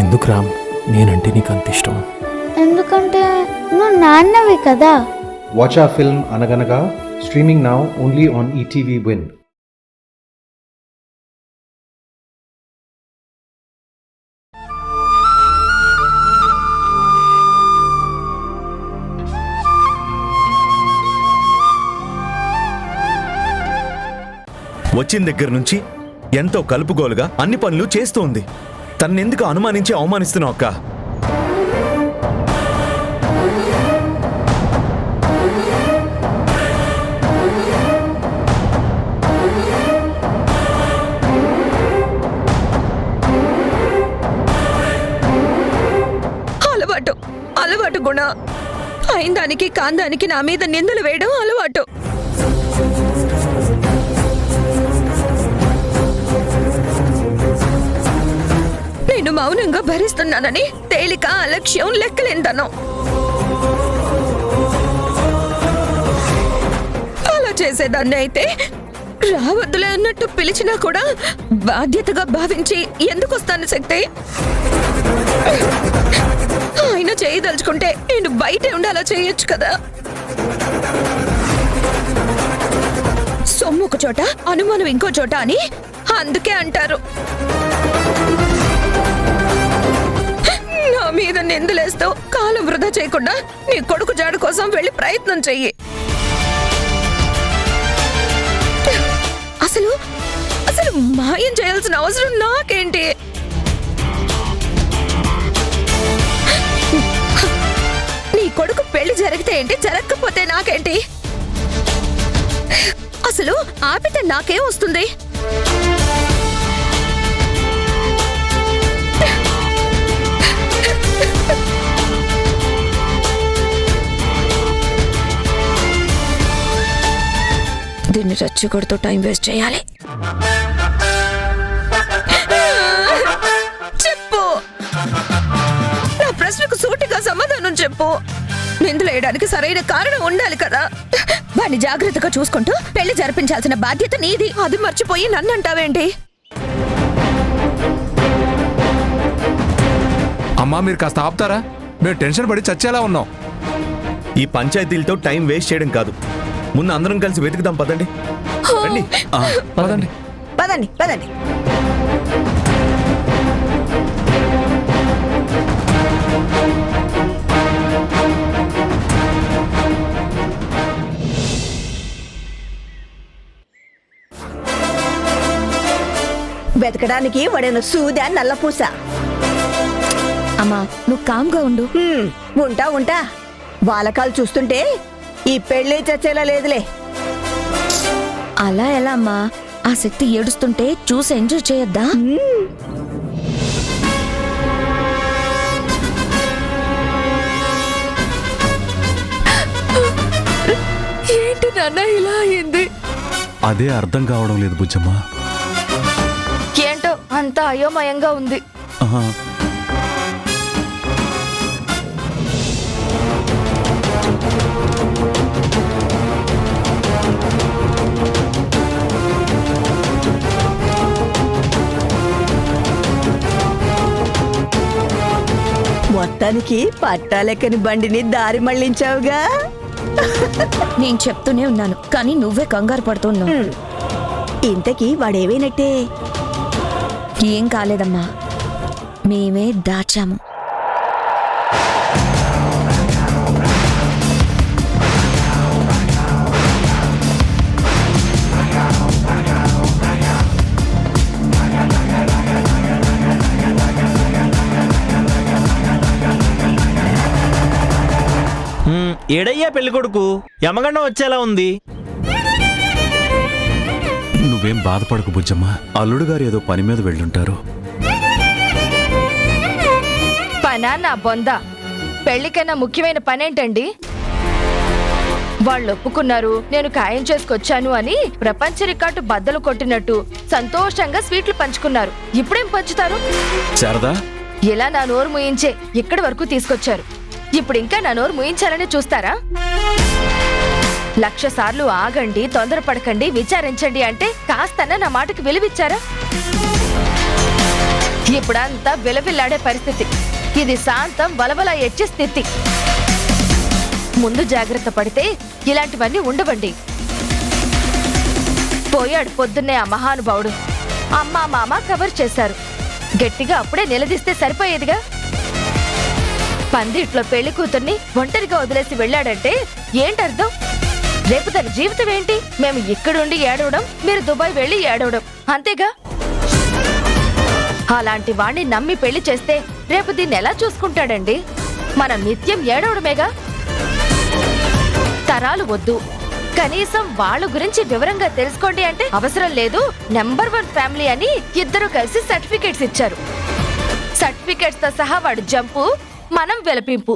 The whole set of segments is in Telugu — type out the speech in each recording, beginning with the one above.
ఎందుకు రామ్ నేనంటే నీకు అంత ఇష్టం? ఎందుకంటే నువ్వు నాన్నవి కదా. Watch our film Anaganaga, streaming now only on ETV Win. వచ్చిన దగ్గర నుంచి ఎంతో కలుపుగోలుగా అన్ని పనులు చేస్తోంది. తన్నెందుకు అనుమానించి అవమానిస్తున్నావు అక్క? అలవాటు గుణ. అయిందానికి కాందానికి నా మీద నిందలు వేయడం అలవాటు. నేను మౌనంగా భరిస్తున్నానని తేలిక అలక్ష్యం లెక్కలేందను. అలా చేసేదాన్ని అయితే రావద్దులే అన్నట్టు పిలిచినా కూడా బాధ్యతగా భావించి ఎందుకు వస్తాను శక్తి? ఆయన చేయదలుచుకుంటే నేను బయటే ఉండాలా చేయొచ్చు కదా. సొమ్ము ఒక చోట అనుమానం ఇంకో చోట అని అందుకే అంటారు. నా మీద నిందలేస్తూ కాలం వృధా చేయకుండా నీ కొడుకు జాడు కోసం వెళ్ళి ప్రయత్నం చెయ్యి. అసలు అసలు మాయం చేయాల్సిన అవసరం నాకేంటి? నీ కొడుకు పెళ్లి జరిగితే ఏంటి, జరగకపోతే నాకేంటి? అసలు ఆపితే నాకేం వస్తుంది? దీన్ని రచ్చగొడుతూ టైం వేస్ట్ చేయాలి. చెప్పు, నా ప్రశ్నకు సూటిగా సమాధానం చెప్పు. నిందలేయడానికి సరైన కారణం ఉండాలి కదా. వాడిని జాగ్రత్తగా చూసుకుంటూ పెళ్లి జరిపించాల్సిన బాధ్యత నీది. అది మర్చిపోయి నన్ను అంటావేంటి? అమ్మా మీరు కాస్త ఆపుతారా? మేము టెన్షన్ పడి చచ్చేలా ఉన్నాం. ఈ పంచాయతీలతో టైం వేస్ట్ చేయడం కాదు, ముందు అందరం కలిసి వెతుకుదాం. పదండి రండి. పదండి పదండి పదండి. వెతకడానికి వడిన సూదా నల్లపూస. అమ్మా నువ్వు కామ్గా ఉండు. ఉంటా ఉంటా. వాలకాలు చూస్తుంటే ఈ పెళ్లి చచ్చేలా లేదులే. అలా ఎలా అమ్మా? ఆ శక్తి ఏడుస్తుంటే చూసి ఎంజాయ్ చేయొద్దా? ఏంటి నాన్న ఇలా అయింది? అదే అర్థం కావడం లేదు బుజ్జమ్మ. ఏంటో అంత అయోమయంగా ఉంది. మొత్తానికి పట్టాలెక్కని బండిని దారి మళ్లించావుగా. నేను చెప్తూనే ఉన్నాను కానీ నువ్వే కంగారు పడుతున్నావు. ఇంతకీ వాడేమైనట్టే? ఏం కాలేదమ్మా, మేమే దాచాము. ఏడయ్యా పెళ్లి కొడుకు, యమగండం వచ్చేలా ఉంది. నువ్వేం బాధపడకు బుజ్జమ్మ, అల్లుడు గారు ఏదో పని మీద వెళ్ళుంటారు. పనా నా బొంద? పెళ్లికన్నా ముఖ్యమైన పనేంటండి? వాళ్ళు ఒప్పుకున్నారు, నేను ఖాయం చేసుకొచ్చాను అని ప్రపంచ రికార్డు బద్దలు కొట్టినట్టు సంతోషంగా స్వీట్లు పంచుకున్నారు. ఇప్పుడేం పంచుతారు? శారదా, ఇలా నా నోరు ముయించే ఇక్కడి వరకు తీసుకొచ్చారు. ఇప్పుడు ఇంకా నా నోరు ముయించాలని చూస్తారా? 1,00,000 సార్లు ఆగండి, తొందరపడకండి, విచారించండి అంటే కాస్తన్నా నా మాటకు విలువిచ్చారా? ఇప్పుడంతా విలవిల్లాడే పరిస్థితి. ఇది శాంతం బలబల ఎచ్చే స్థితి. ముందు జాగ్రత్త పడితే ఇలాంటివన్నీ ఉండవండి. పోయాడు పొద్దున్నే ఆ మహానుభావుడు. అమ్మ మామ కవర్ చేశారు. గట్టిగా అప్పుడే నిలదీస్తే సరిపోయేదిగా. పందిట్లో పెళ్లి కూతుర్ని ఒంటరిగా వదిలేసి వెళ్ళాడంటే ఏంటర్థం? రేపు తన జీవితం ఏంటి? మేము ఇక్కడుండి ఏడవడం, మీరు దుబాయ్ వెళ్ళి ఏడవడం, అంతేగా? అలాంటి వాణ్ణి నమ్మి పెళ్లి చేస్తే రేపు దీన్ని ఎలా చూసుకుంటాడండి? మనం నిత్యం ఏడవడమేగా. తరాలు వద్దు, కనీసం వాళ్ళ గురించి వివరంగా తెలుసుకోండి అంటే అవసరం లేదు. నెంబర్ 1 ఫ్యామిలీ అని ఇద్దరు కలిసి సర్టిఫికేట్స్ ఇచ్చారు. సర్టిఫికేట్స్ తో సహా వాడు జంపు, మనం వెలపింపు.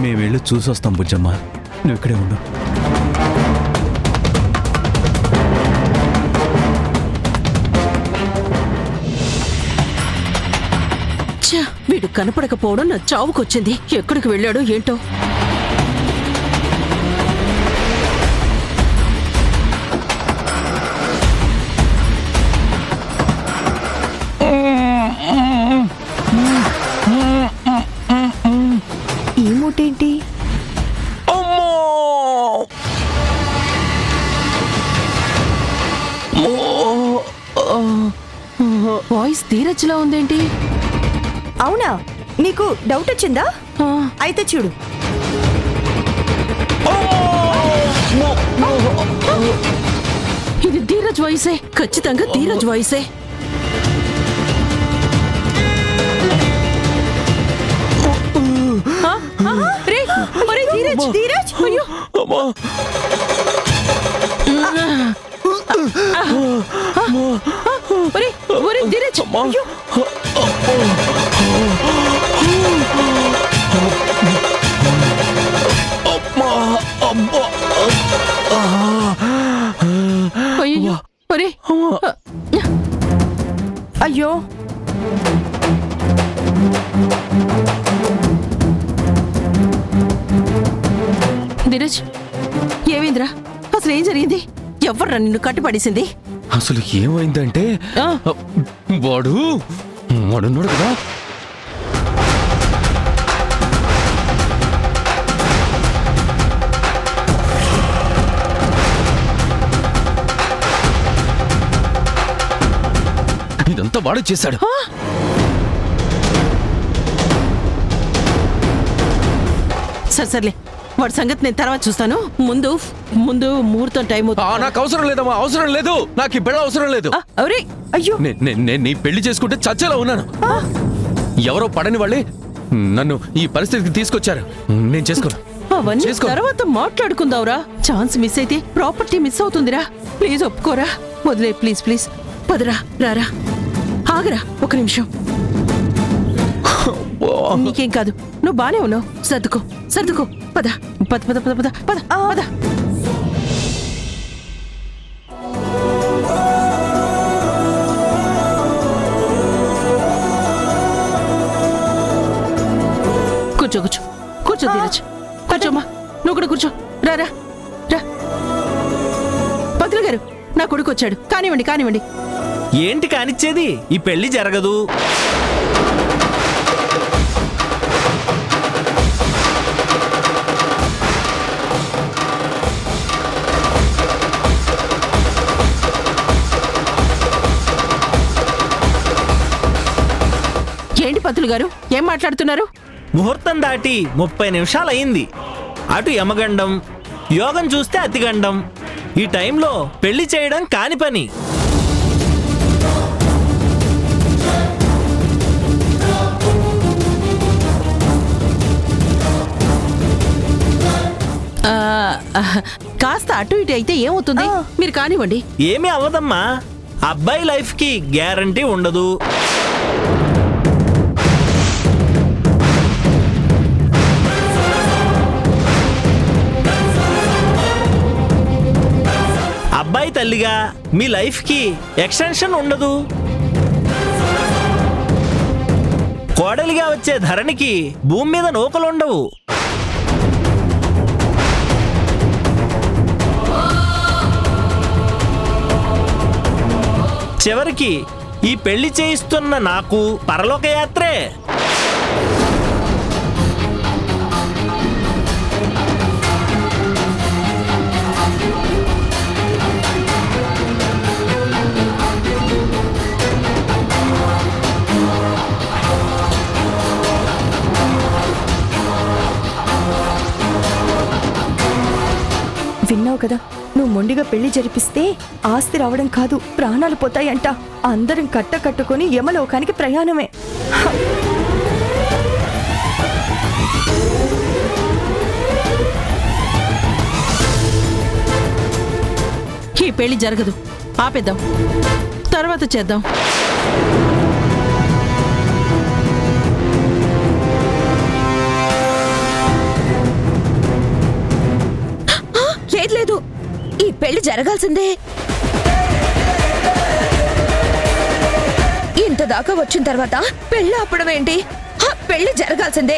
మేము వెళ్ళి చూసొస్తాం బుజ్జమ్మ, నువ్వు ఇక్కడే ఉండు. వీడు కనపడకపోవడం నా చావుకొచ్చింది. ఎక్కడికి వెళ్ళాడో ఏంటో. ఈ మూటేంటి? వాయిస్ ధీరజ్లా ఉందేంటి? అవునా, నీకు డౌట్ వచ్చిందా? అయితే చూడు. ఇది ధీరజ్ వాయిసే, ఖచ్చితంగా ధీరజ్ వాయిసే. ధీరజ్, అయ్యో. ఒరే ధీరజ్, అయ్యో. అయ్యో, ఒరే. అయ్యో, ధీరజ్, ఏమైందిరా? అసలు ఏం జరిగింది? ఎవర్రా నిన్ను కట్టుపడేసింది? అసలు ఏమైందంటే వాడున్నాడు కదా, ఇదంతా వాడు చేశాడు. సర్లే, వాడి సంగతి నేను తర్వాత చూస్తాను. ముందు ముందు ముహూర్తం టైం అవుతుంది. నాకు అవసరం లేదమ్మా, అవసరం లేదు. నాకు ఈ పెళ్ళ అవసరం లేదు. అరే అయ్యో, నేను నీ పెళ్లి చేసుకుంటే చచ్చేలా ఉన్నాను. ఎవరో పడని వాళ్ళే నన్ను ఈ పరిస్థితికి తీసుకొచ్చారు. నేను చేసుకోను. అవన్నీ తర్వాత మాట్లాడుకుందావురా. ఛాన్స్ మిస్ అయితే ప్రాపర్టీ మిస్ అవుతుందిరా. ప్లీజ్ ఒప్పుకోరా, వదిలే ప్లీజ్ ప్లీజ్. పదరా, రారా, ఆగరా ఒక నిమిషం. నీకేం కాదు, నువ్వు బానే ఉన్నావు. సర్దుకో సర్దుకో, పద పద పద పద పద పద పద. కూర్చో కూర్చో కూర్చో ధీరజ్, కూర్చోమ్మా. నువ్వు కూడా కూర్చో. రారా రా. పంతులు గారు, నా కొడుకు వచ్చాడు. కానివ్వండి కానివ్వండి. ఏంటి కానిచ్చేది? ఈ పెళ్లి జరగదు. ఏంటి పంతులు గారు, ఏం మాట్లాడుతున్నారు? ముహూర్తం దాటి 30 నిమిషాలు అయింది. అటు యమగండం, యోగం చూస్తే అతిగండం. ఈ టైంలో పెళ్లి చేయడం కాని పని. కాస్త అటు ఇటు అయితే ఏమవుతుంది? మీరు కానివ్వండి. ఏమీ అవ్వదమ్మా. అబ్బాయి లైఫ్ కి గ్యారంటీ ఉండదు. అబ్బాయి తల్లిగా మీ లైఫ్ కి ఎక్స్టెన్షన్ ఉండదు. కోడలిగా వచ్చే ధరణికి భూమి మీద నూకలుండవు. చివరికి ఈ పెళ్లి చేయిస్తున్న నాకు పరలోక యాత్రే. విన్నావు కదా, నువ్వు మొండిగా పెళ్లి జరిపిస్తే ఆస్తి రావడం కాదు, ప్రాణాలు పోతాయంట. అందరం కట్టుకొని యమలోకానికి ప్రయాణమే. ఈ పెళ్లి జరగదు, ఆపేద్దాం, తర్వాత చేద్దాం. లేదు లేదు, ఈ పెళ్లి జరగాల్సిందే. ఇంత దాకా వచ్చిన తర్వాత పెళ్లి ఆపడం ఏంటి? పెళ్లి జరగాల్సిందే.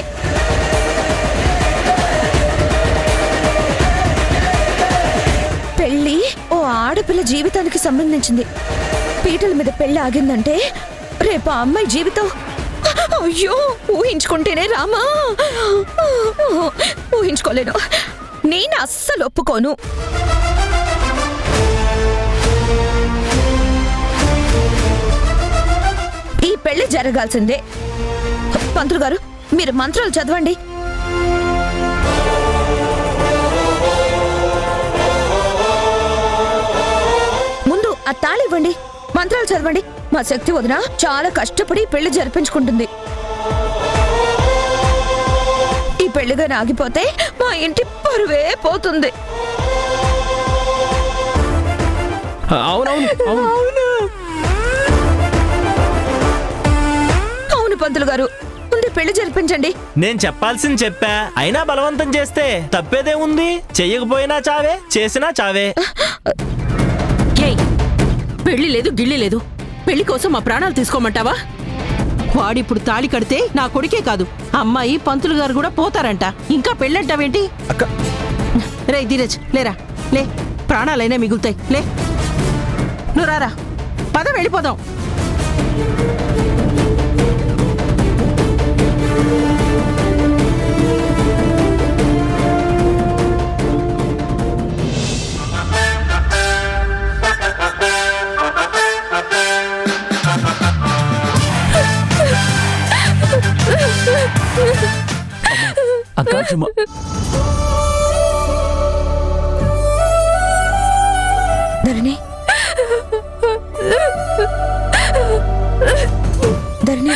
పెళ్లి ఓ ఆడపిల్ల జీవితానికి సంబంధించింది. పీటల మీద పెళ్లి ఆగిందంటే రేపు ఆ అమ్మాయి జీవితం, అయ్యో ఊహించుకుంటేనే రామా, ఊహించుకోలేను. నేను అస్సలు ఒప్పుకోను. ఈ పెళ్లి జరగాల్సిందే. పంతులు గారు, మీరు మంత్రాలు చదవండి. ముందు ఆ తాళి ఇవ్వండి, మంత్రాలు చదవండి. మా శక్తి వదిన చాలా కష్టపడి పెళ్లి జరిపించుకుంటుంది. ఈ పెళ్లిగా ఆగిపోతే మా ఇంటి పరువే పోతుంది. అవును పంతులు గారు, ముందు పెళ్లి జరిపించండి. నేను చెప్పాల్సింది చెప్పా, అయినా బలవంతం చేస్తే తప్పేదే ఉంది? చెయ్యకపోయినా చావే, చేసినా చావే. ఏయ్, పెళ్లి లేదు గిళ్ళి లేదు, పెళ్లి కోసం మా ప్రాణాలు తీసుకోమంటావా? వాడిప్పుడు తాళి కడితే నా కొడుకే కాదు, అమ్మాయి పంతులు గారు కూడా పోతారంట. ఇంకా పెళ్ళంటావేంటి? రే ధీరజ్, లేరా, లే, ప్రాణాలైనా మిగులుతాయి, లే. నువ్వు రారా, పద వెళ్ళిపోదాం. అక్కాచమ్మ, ధరణి, ధరణి,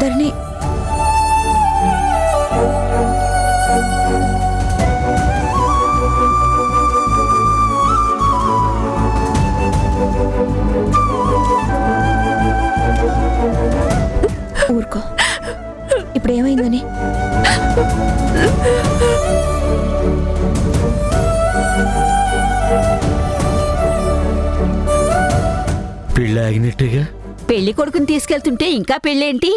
ధరణి. ఊరుకో, ఇప్పుడు ఏమైందని? పెళ్ళి ఆగినట్టుగా. పెళ్లి కొడుకుని తీసుకెళ్తుంటే ఇంకా పెళ్ళేంటి?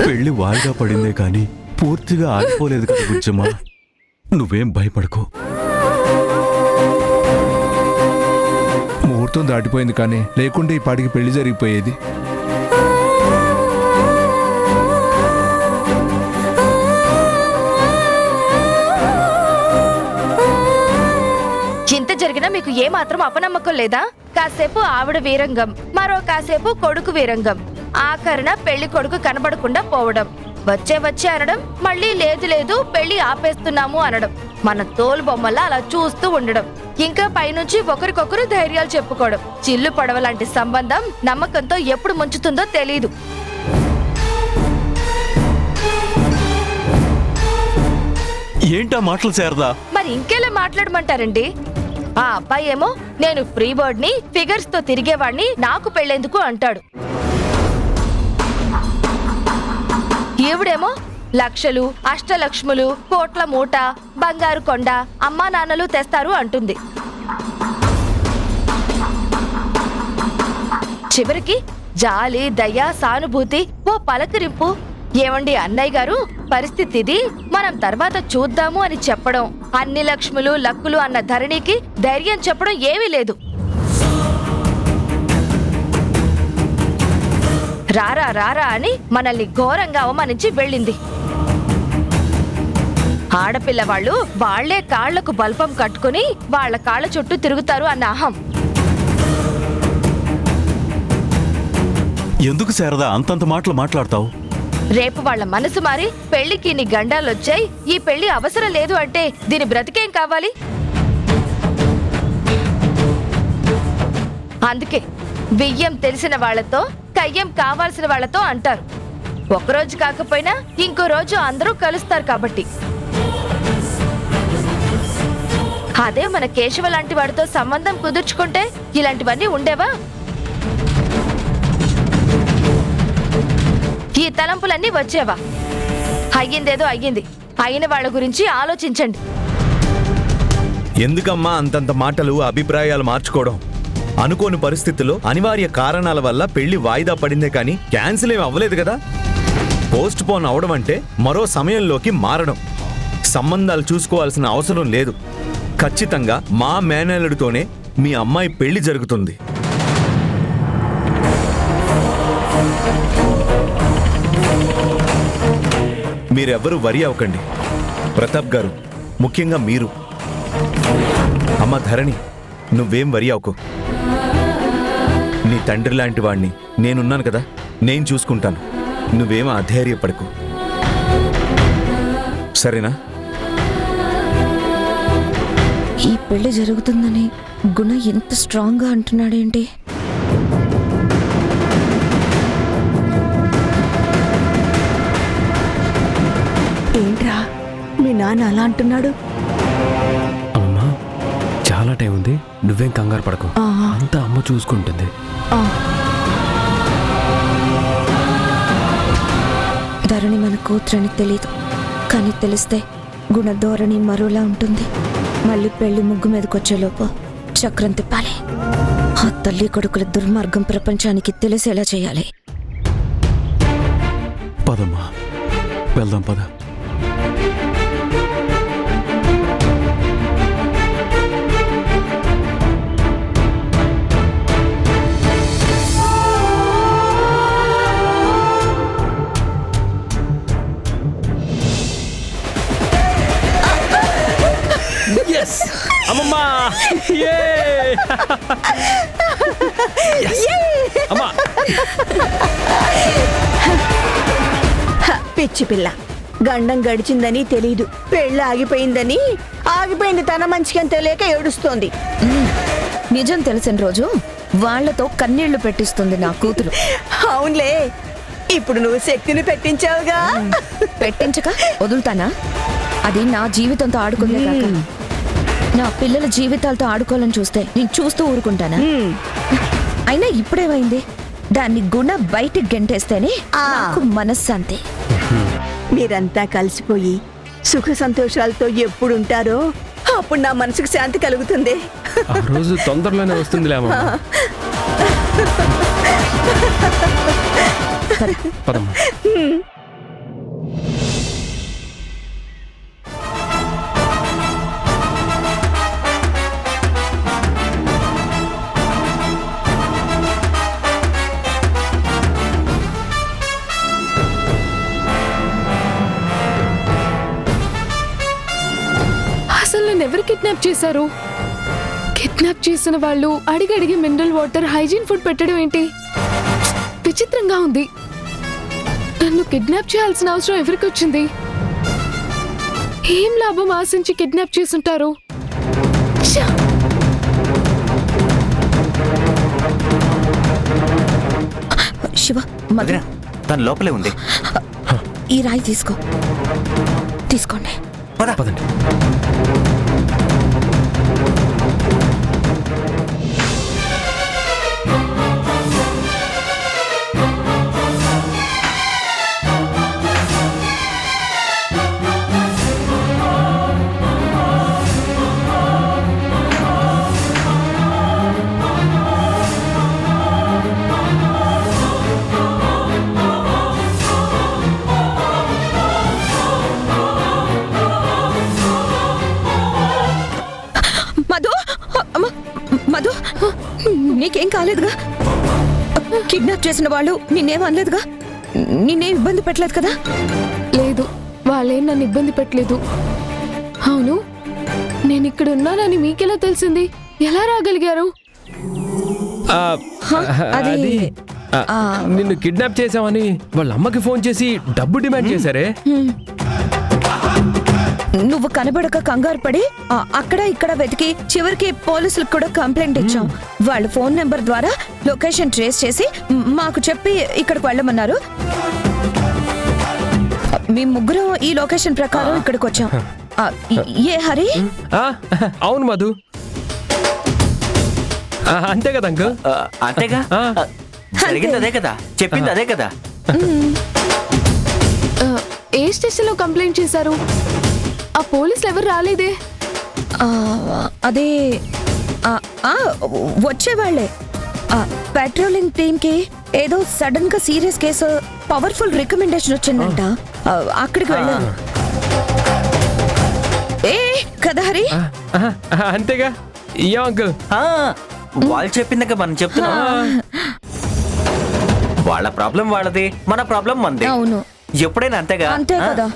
పెళ్లి వాయిదా పడిందే కానీ పూర్తిగా ఆగిపోలేదు కదా బుజ్జమ్మ. నువ్వేం భయపడకు. ముహూర్తం దాటిపోయింది కానీ లేకుంటే ఈ పాటికి పెళ్లి జరిగిపోయేది. ఇంత జరిగినా మీకు ఏమాత్రం అపనమ్మకం లేదా? కాసేపు ఆవిడ వీరంగం, మరో కాసేపు కొడుకు వీరంగం, ఆఖరణ పెళ్లి కొడుకు కనబడకుండా పోవడం, వచ్చే అనడం, మళ్ళీ లేదు పెళ్లి ఆపేస్తున్నాము అనడం, మన తోలు బొమ్మల్లా అలా చూస్తూ ఉండడం, ఇంకా పైనుంచి ఒకరికొకరు ధైర్యాలు చెప్పుకోవడం. చిల్లు పడవ లాంటి సంబంధం నమ్మకంతో ఎప్పుడు ముంచుతుందో తెలీదు. ఏంటా మాటలు శారదా? మరి ఇంకెలా మాట్లాడమంటారండి? ఆ అబ్బాయి ఏమో నేను ఫ్రీ బర్డ్ ని, ఫిగర్స్ తో తిరిగేవాడిని, నాకు పెళ్ళెందుకు అంటాడు. ఈవిడేమో లక్షలు, అష్టలక్ష్ములు, కోట్ల మూట, బంగారు కొండ, అమ్మా నాన్నలు తెస్తారు అంటుంది. చివరికి జాలి, దయ, సానుభూతి, ఓ పలకరింపు, ఏమండి అన్నయ్య గారు పరిస్థితి ఇది, మనం తర్వాత చూద్దాము అని చెప్పడం, అన్ని లక్ష్ములు లక్కులు అన్న ధరణికి ధైర్యం చెప్పడం ఏమీ లేదు. రారా రారా అని మనల్ని ఘోరంగా అవమానించి వెళ్ళింది. ఆడపిల్ల వాళ్ళు వాళ్లే కాళ్లకు బల్పం కట్టుకుని వాళ్ల కాళ్ల చుట్టూ తిరుగుతారు అన్న అహం. ఎందుకు శారదా అంతంత మాటలు మాట్లాడతావు? రేపు వాళ్ళ మనసు మారి పెళ్లికి నీ గండాలొచ్చాయి, ఈ పెళ్లి అవసరం లేదు అంటే దీని బ్రతికేం కావాలి? అందుకే బియ్యం తెలిసిన వాళ్లతో, కయ్యం కావాల్సిన వాళ్లతో అంటారు. ఒకరోజు కాకపోయినా ఇంకో రోజు అందరూ కలుస్తారు కాబట్టి. అదే మన కేశవ లాంటి వాడితో సంబంధం కుదుర్చుకుంటే ఇలాంటివన్నీ ఉండేవా? ఈ తలంపులన్నీ వచ్చేవా? అయ్యిందేదో అయ్యింది, అయిన వాళ్ళ గురించి ఆలోచించండి. ఎందుకమ్మా అంతంత మాటలు, అభిప్రాయాలు మార్చుకోవడం? అనుకోని పరిస్థితుల్లో అనివార్య కారణాల వల్ల పెళ్లి వాయిదా పడిందే కానీ క్యాన్సిల్ ఏమి అవ్వలేదు కదా. పోస్ట్ పోన్ అవడం అంటే మరో సమయంలోకి మారడం. సంబంధాలు చూసుకోవాల్సిన అవసరం లేదు. ఖచ్చితంగా మా మేనల్లుడితోనే మీ అమ్మాయి పెళ్లి జరుగుతుంది. మీరెవ్వరూ వరి అవ్వకండి. ప్రతాప్ గారు, ముఖ్యంగా మీరు. అమ్మ ధరణి, నువ్వేం వరి అవ్వకు. నీ తండ్రి లాంటి వాణ్ణి నేనున్నాను కదా, నేను చూసుకుంటాను. నువ్వేం అధైర్యపడకు, సరేనా? ఈ పెళ్లి జరుగుతుందని గుణ ఎంత స్ట్రాంగ్ గా అంటున్నాడేంటి? ఏంట్రా మీ నాన్న అలా అంటున్నాడు? అమ్మా, చాలా టైం ఉంది, నువ్వేం కంగారు పడకు. అంతా అమ్మ చూసుకుంటుంది. ధరణి మన కూతురని తెలీదు, కానీ తెలిస్తే గుణ ధోరణి మరోలా ఉంటుంది. మళ్ళీ పెళ్లి ముగ్గు మీదకొచ్చేలోపు చక్రం తిప్పాలి. ఆ తల్లి కొడుకుల దుర్మార్గం ప్రపంచానికి తెలిసేలా చేయాలి. పదమ్మా, వెళ్దాం పద. అమ్మమ్మా, అమ్మా, పిచ్చి పిల్ల, గండం గడిచిందని తెలీదు, పెళ్ళి ఆగిపోయిందని, ఆగిపోయింది తన మంచికని తెలియక ఏడుస్తోంది. నిజం తెలిసిన రోజు వాళ్లతో కన్నీళ్లు పెట్టిస్తుంది నా కూతురు. అవునులే, ఇప్పుడు నువ్వు శక్తిని పెట్టించావుగా. పెట్టించక వదులుతానా? అది నా జీవితంతో ఆడుకుందే కాక నా పిల్లల జీవితాలతో ఆడుకోవాలని చూస్తే నేను చూస్తూ ఊరుకుంటానా? అయినా ఇప్పుడేమైంది? దాన్ని గుణ బయటికి గెంటేస్తేనే నాకు మనశ్శాంతి. మీరంతా కలిసిపోయి సుఖ సంతోషాలతో ఎప్పుడుంటారో అప్పుడు నా మనసుకు శాంతి కలుగుతుంది. ఆ రోజు తొందరలోనే వస్తుందిలే అమ్మా. పదమ్మా. ఎవరు కిడ్నాప్ చేశారు? కిడ్నాప్ చేసిన వాళ్ళు అడిగడిగి మినరల్ వాటర్, హైజీన్ ఫుడ్ పెట్టడం ఏంటి? విచిత్రంగా ఉంది. నన్ను కిడ్నాప్ చేయాల్సిన అవసరం ఎవరికి వచ్చింది? ఏం లాభం ఆశించి కిడ్నాప్ చేసుంటారు? శివ, తన లోపలే ఉంది. ఈ రాయి తీసుకోండి. పదండి. మధు అమ్మ, మధు నీకేం కాలేదుగా? కిడ్నాప్ చేసిన వాళ్ళు నిన్నేం అనలేదుగా? నిన్నేం ఇబ్బంది పెట్టలేదు కదా? లేదు, వాళ్ళేం నన్ను ఇబ్బంది పెట్టలేదు. అవును, నేను ఇక్కడ ఉన్నానని మీకెలా తెలిసింది? ఎలా రాగలిగారు? ఆ, అది అది ఆ, నిన్ను కిడ్నాప్ చేసామని వాళ్ళ అమ్మకి ఫోన్ చేసి డబ్బు డిమాండ్ చేశారే. నువ్వు కనబడక కంగారు పడి అక్కడ ఇక్కడ వెతికి చివరికి పోలీసులకు కూడా కంప్లైంట్ ఇచ్చాం. వాళ్ళ ఫోన్ నెంబర్ ద్వారా లొకేషన్ ట్రేస్ చేసి మాకు చెప్పి ఇక్కడికి వెళ్ళమన్నారు. మీ ముగ్గురం ఈ లొకేషన్ ప్రకారం ఇక్కడికి వచ్చాం. ఏ హరి? అవును మధు, అంతే కదా అంకుల్? అంతేగా, జరిగింది అదే కదా, చెప్పింది అదే కదా. ఏ స్టేషన్ లో కంప్లైంట్ చేశారు? ఆ పోలీసులు ఎవరు రాలేదే? అదే వచ్చేవాళ్లే. పెట్రోలింగ్ టీమ్ కి ఏదో సడన్ గా సీరియస్ కేసు పవర్ఫుల్ రికమెండేషన్ వచ్చిందంట. అక్కడికి వెళ్ళాను. ఏ కదా హరి? అంతేగా. ఏ అంకుల్? వాళ్ళు చెప్పిందాక మనం చెప్తున్నాం. వాళ్ళ ప్రాబ్లం వాళ్ళది, మన ప్రాబ్లం మనది. అవును, ఎప్పుడైనా అంతేగా. అంతే కదా.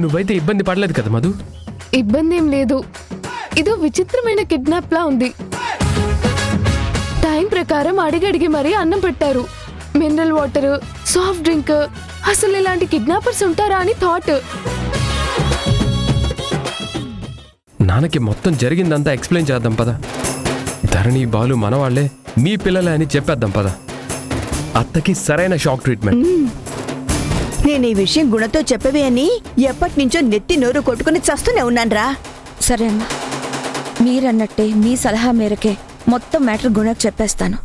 నువ్వైతే ఇబ్బంది పడలేదు కదా మధు? ఇబ్బంది ఏం లేదు. ఇదో విచిత్రమైన కిడ్నాప్ లా ఉంది. టైం ప్రకారం అడిగడిగి మరీ అన్నం పెట్టారు. Mineral water, soft drink. అసలు ఇలాంటి కిడ్నాపర్స్ ఉంటారా అని థాట్. నాన్నకి మొత్తం జరిగిందంతా ఎక్స్ప్లెయిన్ చేద్దాం పద. ధరణి, బాలు మనవాళ్లే, మీ పిల్లలే అని చెప్పేద్దాం పద. అత్తకి సరైన షాక్ ట్రీట్మెంట్. నేను ఈ విషయం గుణతో చెప్పవే అని ఎప్పటి నుంచో నెత్తి నోరు కొట్టుకుని చస్తూనే ఉన్నాన్రా. సరే అమ్మా, మీరన్నట్టే మీ సలహా మేరకే మొత్తం మ్యాటర్ గుణకు చెప్పేస్తాను.